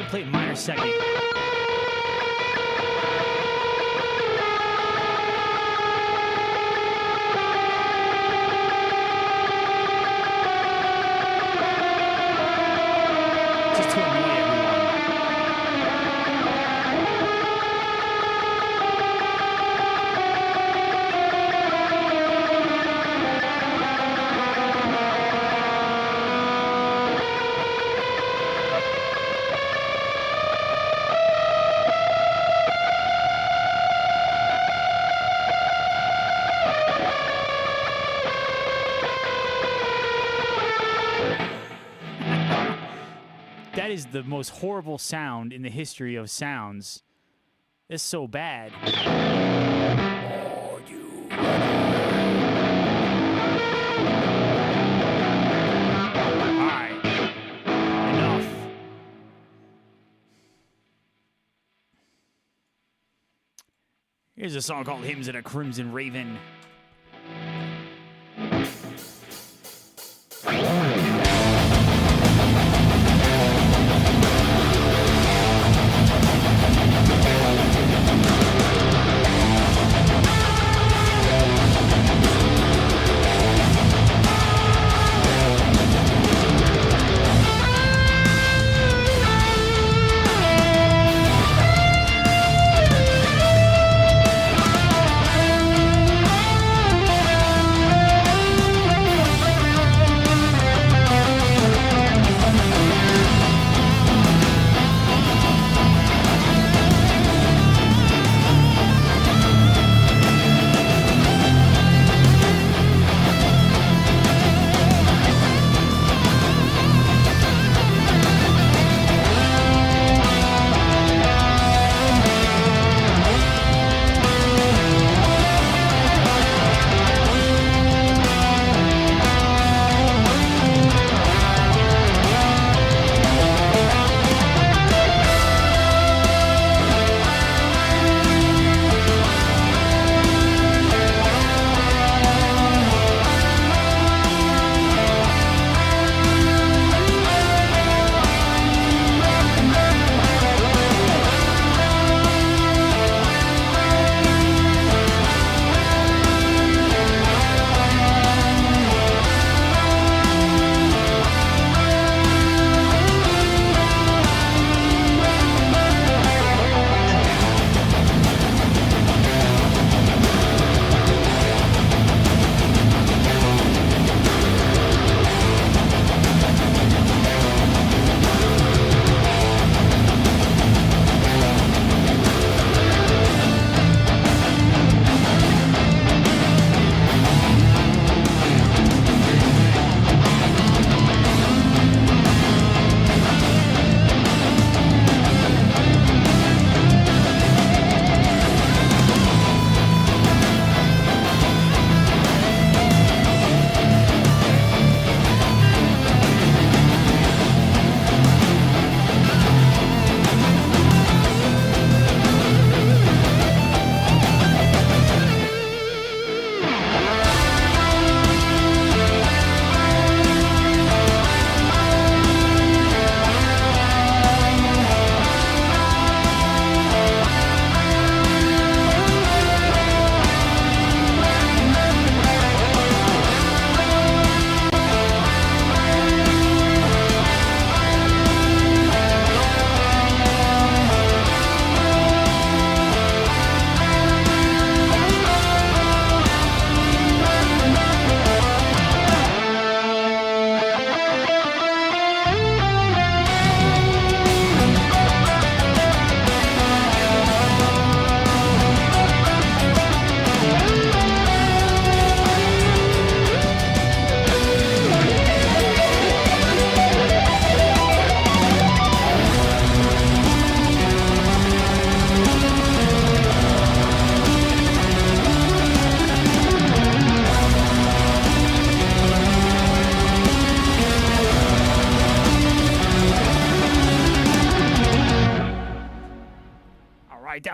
Play it minor second. Just to annoy everyone. That is the most horrible sound in the history of sounds. It's so bad. Are you ready? Alright. Enough. Here's a song called Hymns in a Crimson Raven.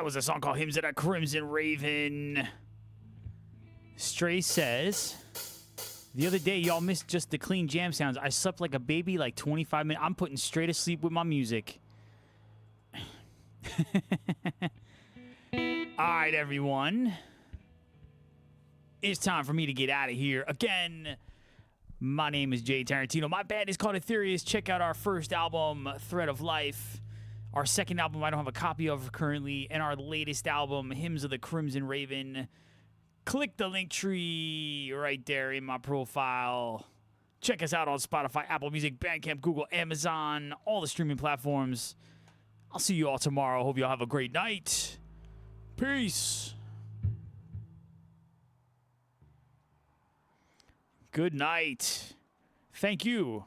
That was a song called Hymns of the Crimson Raven. Stray says, the other day, y'all missed just the clean jam sounds. I slept like a baby like 25 minutes. I'm putting straight to sleep with my music. All right, everyone. It's time for me to get out of here. Again, my name is Jay Tarantino. My band is called Etherius. Check out our first album, Thread of Life. Our second album I don't have a copy of currently. And our latest album, Hymns of the Crimson Raven. Click the link tree right there in my profile. Check us out on Spotify, Apple Music, Bandcamp, Google, Amazon, all the streaming platforms. I'll see you all tomorrow. Hope you all have a great night. Peace. Good night. Thank you.